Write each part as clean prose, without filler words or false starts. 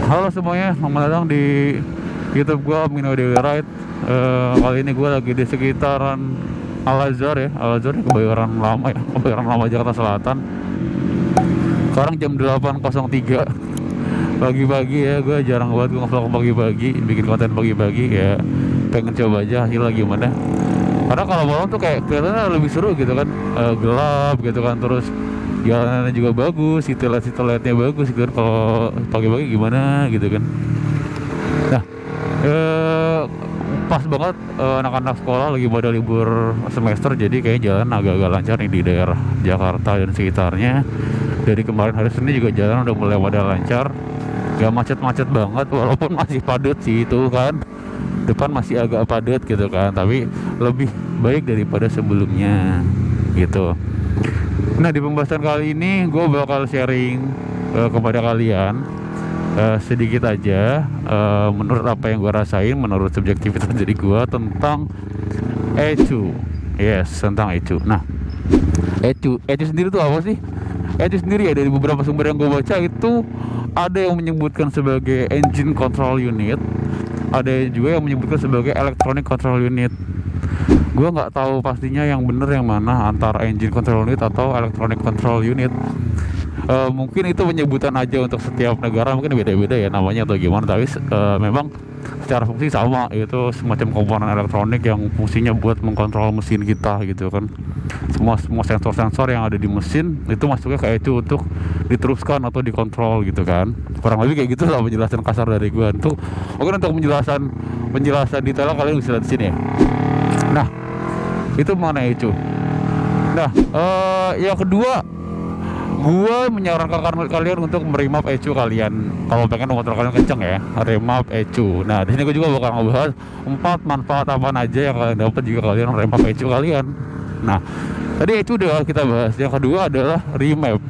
Halo semuanya, selamat datang di YouTube gua Mino Dewi Ride. Kali ini gua lagi di sekitaran Al-Azhar ya, Al-Azhar di Kebayoran Lama ya, Kebayoran Lama Jakarta Selatan. Sekarang jam 8.03 pagi-pagi ya, gue jarang banget gue ngevlog pagi-pagi, bikin konten pagi-pagi ya, pengen coba aja hasilnya gimana. Karena kalau malam tuh kayak kelihatannya lebih seru gitu kan, gelap gitu kan, terus jalanannya juga bagus, city lightnya bagus gitu kan. Kalau pagi-pagi gimana gitu kan. Nah, eh, pas banget anak-anak sekolah lagi pada libur semester, jadi kayak jalan agak-agak lancar nih di daerah Jakarta dan sekitarnya. Dari kemarin hari Senin juga jalan udah mulai pada lancar, gak macet-macet banget, walaupun masih padat sih itu kan, depan masih agak padat gitu kan, tapi lebih baik daripada sebelumnya gitu. Nah, di pembahasan kali ini gue bakal sharing kepada kalian sedikit aja, menurut apa yang gue rasain, menurut subjektivitas dari gue tentang ECU. Yes, tentang ECU. Nah, ECU sendiri itu apa sih? ECU sendiri ya, dari beberapa sumber yang gue baca itu ada yang menyebutkan sebagai Engine Control Unit, ada juga yang menyebutkan sebagai Electronic Control Unit. Gue nggak tahu pastinya yang bener yang mana, antara Engine Control Unit atau Electronic Control Unit. Mungkin itu penyebutan aja untuk setiap negara, mungkin beda-beda ya namanya atau gimana, tapi memang secara fungsi sama, itu semacam komponen elektronik yang fungsinya buat mengkontrol mesin kita gitu kan. Semua sensor-sensor yang ada di mesin itu masuknya ke ECU untuk diteruskan atau dikontrol gitu kan. Kurang lebih kayak gitu lah penjelasan kasar dari gue. Mungkin untuk penjelasan detailnya kalian bisa lihat di sini ya. Nah, itu mengenai ECU. Nah, yang kedua, gue menyarankan kalian untuk meremap ECU kalian kalau pengen motor kalian kenceng ya, remap ECU. Nah, di sini gue juga bakal ngebahas 4 manfaat apa aja yang kalian dapat jika kalian remap ECU kalian. Nah, tadi ECU udah kita bahas. Yang kedua adalah remap.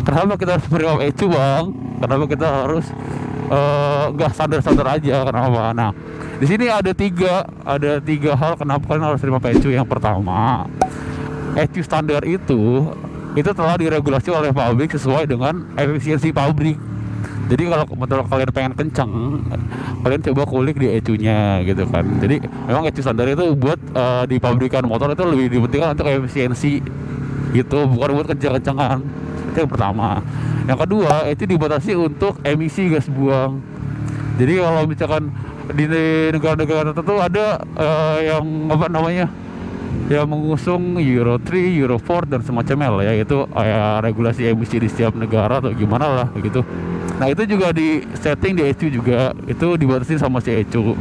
Kenapa kita harus meremap ECU, Bang? Kenapa kita harus nggak sadar-sadar aja? Kenapa? Nah, di sini ada tiga hal kenapa kalian harus remap ECU. Yang pertama, ECU standar itu telah diregulasi oleh pabrik sesuai dengan efisiensi pabrik. Jadi kalau motor kalian pengen kencang, kalian coba kulik di ECU-nya gitu kan. Jadi memang ECU standar itu buat di pabrikan motor itu lebih dipentingkan untuk efisiensi gitu, bukan buat kencang-kencangan. Itu yang pertama. Yang kedua, ECU dibatasi untuk emisi gas buang. Jadi kalau misalkan di negara-negara tertentu ada yang apa namanya, yang mengusung Euro 3, Euro 4 dan semacamnya lah ya, itu regulasi emisi di setiap negara atau gimana lah gitu. Nah, itu juga di setting di ECU juga, itu dibatasi sama si ECU.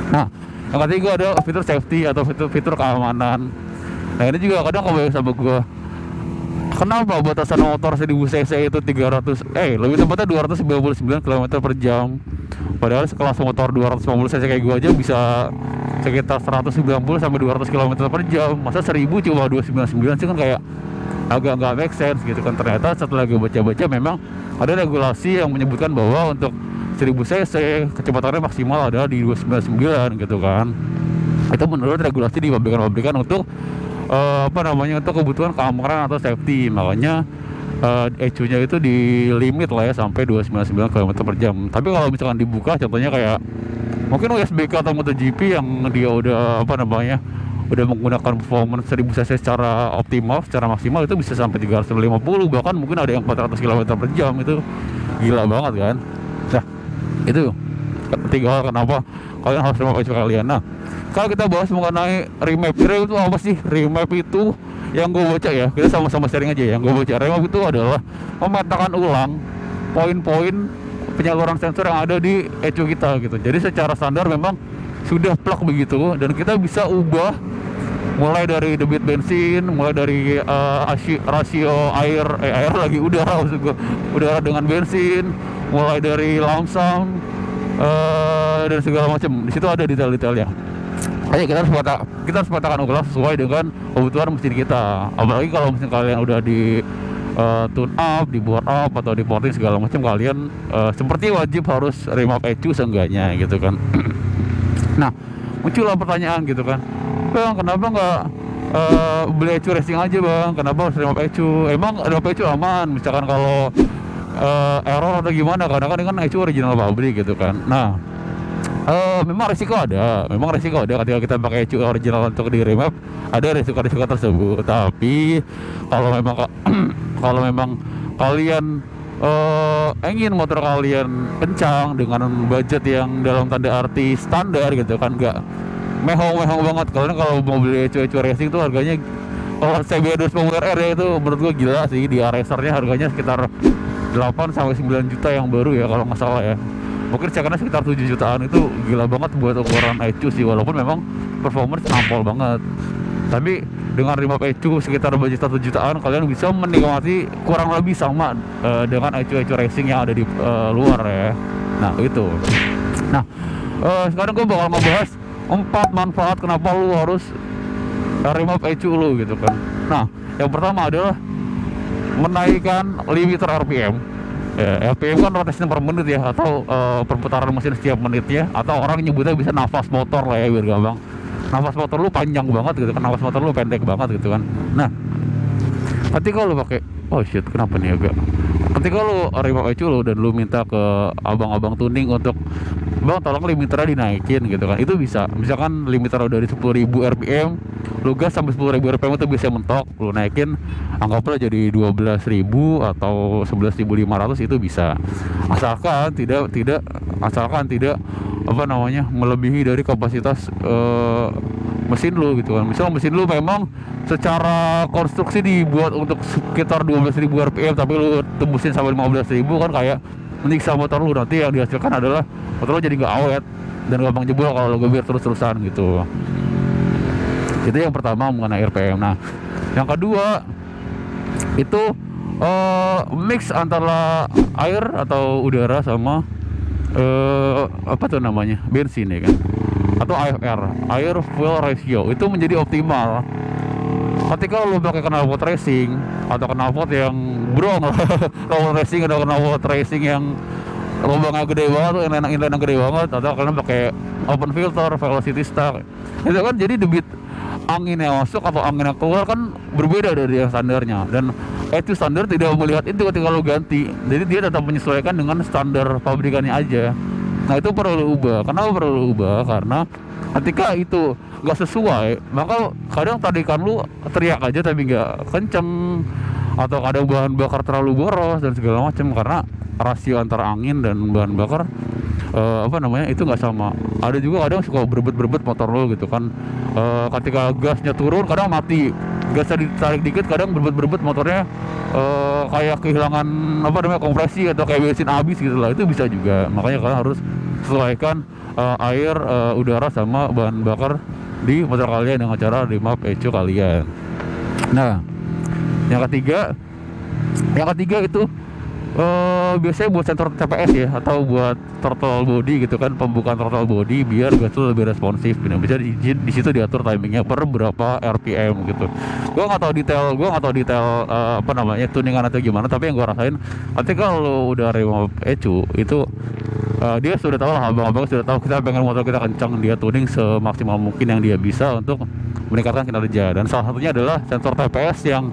Nah, yang ketiga ada fitur safety atau fitur keamanan. Nah, ini juga kadang kebayang sama gua, kenapa batasan motor 1000 cc itu 300 lebih tepatnya 299 km per jam, padahal sekelas motor 250 cc kayak gua aja bisa sekitar 190 sampai 200 km per jam. Masa 1000 cuma 299 sih, kan kayak agak nggak make sense gitu kan. Ternyata setelah gue baca-baca memang ada regulasi yang menyebutkan bahwa untuk 1000 cc kecepatannya maksimal adalah di 299 gitu kan. Itu menurut regulasi di pabrikan-pabrikan untuk untuk kebutuhan keamanan atau safety. Makanya ECU-nya itu di limit lah ya sampai 299 km per jam. Tapi kalau misalkan dibuka, contohnya kayak mungkin USBK atau MotoGP yang dia udah udah menggunakan performance 1000 cc secara optimal, secara maksimal, itu bisa sampai 350, bahkan mungkin ada yang 400 km per jam. Itu gila banget kan. Nah, itu tiga hal kenapa kalian harus remap ECU kalian. Nah, kalau kita bahas mengenai remap itu apa sih? Remap itu yang gue baca ya, kita sama-sama sharing aja ya. Yang gue baca, remap itu adalah memetakan ulang poin-poin penyaluran sensor yang ada di ECU kita gitu. Jadi secara standar memang sudah plug begitu, dan kita bisa ubah mulai dari debit bensin, mulai dari rasio air lagi udara, maksud gue, udara dengan bensin, mulai dari lamsam dan segala macam. Di situ ada detail-detailnya. Hanya kita harus petakan ulang sesuai dengan kebutuhan mesin kita. Apalagi kalau mesin kalian udah di tune up, di bore up atau di porting segala macam, kalian seperti wajib harus remap ECU seenggaknya gitu kan. Nah, muncullah pertanyaan gitu kan, Bang, kenapa nggak beli ECU racing aja, Bang? Kenapa harus remap ECU? Emang remap ECU aman? Misalkan kalau error atau gimana, karena kan ini kan ECU original pabrik gitu kan. Nah, memang resiko ada ketika kita pakai ECU original untuk di remap, ada resiko-resiko tersebut. Tapi kalau memang kalau memang kalian ingin motor kalian kencang dengan budget yang dalam tanda arti standar gitu kan, nggak mehong banget. Kalau mau beli ECU racing tuh harganya, kalau CB250 RR ya, itu menurut gua gila sih. Di RSR-nya harganya sekitar 8 sampai 9 juta yang baru ya kalau nggak salah ya. Mungkin cekannya sekitar 7 jutaan, itu gila banget buat ukuran ECU sih, walaupun memang performance nampol banget. Tapi dengan remap ECU sekitar budget 1 jutaan, kalian bisa menikmati kurang lebih sama dengan ECU racing yang ada di luar ya. Nah itu. Nah, sekarang gue bakal ngebahas 4 manfaat kenapa lu harus remap ECU lu gitu kan. Nah, yang pertama adalah menaikkan limiter RPM. RPM kan rotasi per menit ya, atau perputaran mesin setiap menitnya, atau orang nyebutnya bisa nafas motor lah ya biar gampang. Nafas motor lu panjang banget gitu kan, nafas motor lu pendek banget gitu kan. Nah, ketika lu pakai, oh shit kenapa nih agak, ketika lu remap ECU lu dan lu minta ke abang-abang tuning untuk, bang tolong limiternya dinaikin gitu kan, itu bisa. Misalkan limiter dari 10.000 RPM, lu gas sampai 10.000 RPM itu bisa mentok, lu naikin anggaplah jadi 12.000 atau 11.500, itu bisa. Asalkan tidak apa namanya, melebihi dari kapasitas mesin lu gitu kan. Misal mesin lu memang secara konstruksi dibuat untuk sekitar 12.000 RPM, tapi lu tembusin sampai 15.000, kan kayak menyiksa motor lu. Nanti yang dihasilkan adalah motor lu jadi nggak awet dan gampang jebol kalau lu gebir terus-terusan gitu. Itu yang pertama mengenai RPM. Nah, yang kedua itu mix antara air atau udara sama apa tuh namanya, bensin ya kan, atau AFR, air fuel ratio, itu menjadi optimal ketika lo pakai knalpot racing atau knalpot yang brong knalpot racing atau knalpot racing yang lubangnya gede banget tuh, inline gede banget, atau kalian pakai open filter, velocity stack, itu kan jadi debit angin yang masuk atau angin yang keluar kan berbeda dari yang standarnya. Dan ECU standar tidak melihat itu ketika lo ganti, jadi dia tetap menyesuaikan dengan standar pabrikannya aja. Nah itu perlu ubah. Kenapa perlu ubah? Karena ketika itu nggak sesuai, maka kadang tarikan lu teriak aja tapi nggak kenceng, atau kadang bahan bakar terlalu boros dan segala macam, karena rasio antara angin dan bahan bakar apa namanya itu nggak sama. Ada juga kadang suka berebut motor lo gitu kan, ketika gasnya turun kadang mati, gasnya ditarik dikit kadang berebut motornya, kayak kehilangan apa namanya kompresi, atau kayak bensin habis gitu lah. Itu bisa juga. Makanya kalian harus sesuaikan air, udara sama bahan bakar di motor kalian dengan cara remap ECU kalian. Nah, yang ketiga itu biasanya buat sensor TPS ya, atau buat throttle body gitu kan, pembukaan throttle body biar gas itu lebih responsif. Nah, bisa di situ diatur timingnya per berapa RPM gitu. Gua nggak tahu detail apa namanya tuningan atau gimana, tapi yang gua rasain ketika lo udah remap ECU itu, dia sudah tahu lah, abang-abang sudah tahu kita pengen motor kita kencang, dia tuning semaksimal mungkin yang dia bisa untuk meningkatkan kinerja. Dan salah satunya adalah sensor TPS yang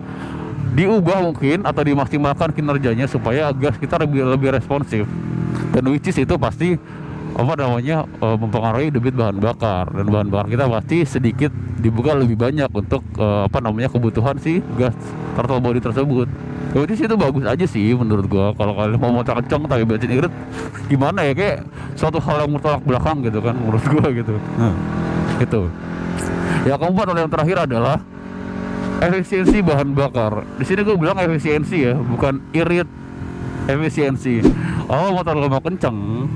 diubah mungkin atau dimaksimalkan kinerjanya supaya gas kita lebih responsif. Dan which is itu pasti apa namanya mempengaruhi debit bahan bakar, dan bahan bakar kita pasti sedikit dibuka lebih banyak untuk apa namanya kebutuhan si gas throttle body tersebut. Which is itu bagus aja sih menurut gua. Kalau kalian mau motor kencang tapi bensin irit, gimana ya, kayak suatu hal yang bertolak belakang gitu kan menurut gua gitu. Nah, itu. Yang keempat atau yang terakhir adalah efisiensi bahan bakar. Di sini gue bilang efisiensi ya, bukan irit, efisiensi. Oh, motor lo mau kenceng,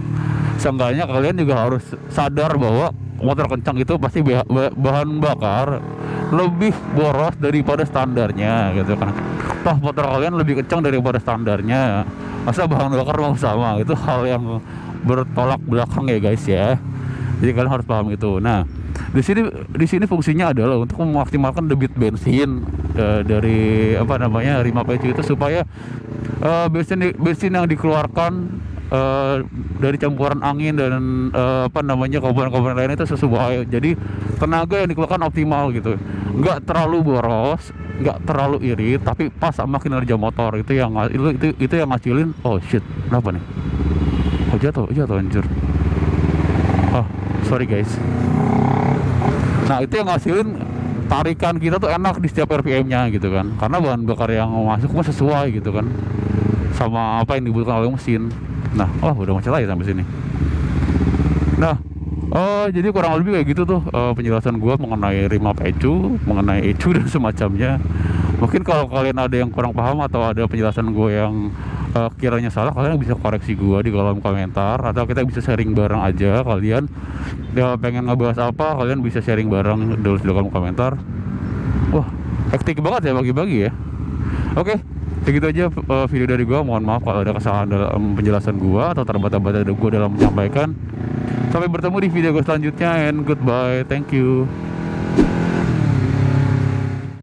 seenggaknya kalian juga harus sadar bahwa motor kencang itu pasti bahan bakar lebih boros daripada standarnya gitu kan. Toh motor kalian lebih kencang daripada standarnya, masa bahan bakar mau sama? Itu hal yang bertolak belakang ya guys ya. Jadi kalian harus paham itu. Nah, di sini fungsinya adalah untuk memaksimalkan debit bensin dari apa namanya remap ECU itu, supaya bensin yang dikeluarkan dari campuran angin dan apa namanya komponen-komponen lain itu sesuai. Jadi tenaga yang dikeluarkan optimal gitu, nggak terlalu boros, nggak terlalu irit, tapi pas sama kinerja motor itu yang ngasilin. Oh shit, kenapa nih? Oh jatuh anjir. Oh sorry guys. Nah itu yang ngasilin tarikan kita tuh enak di setiap RPM-nya gitu kan, karena bahan bakar yang masuk mah sesuai gitu kan sama apa yang dibutuhkan oleh mesin. Nah, udah macet lagi sampai sini. Nah, jadi kurang lebih kayak gitu tuh penjelasan gua mengenai remap ecu, mengenai ecu dan semacamnya. Mungkin kalau kalian ada yang kurang paham atau ada penjelasan gue yang kiranya salah, kalian bisa koreksi gue di kolom komentar, atau kita bisa sharing bareng aja. Kalian pengen ngebahas apa, kalian bisa sharing bareng di kolom komentar. Wah, hektik banget ya bagi-bagi ya. Oke, segitu aja video dari gue. Mohon maaf kalau ada kesalahan dalam penjelasan gue atau terbata-bata gue dalam menyampaikan. Sampai bertemu di video gue selanjutnya, and goodbye, thank you.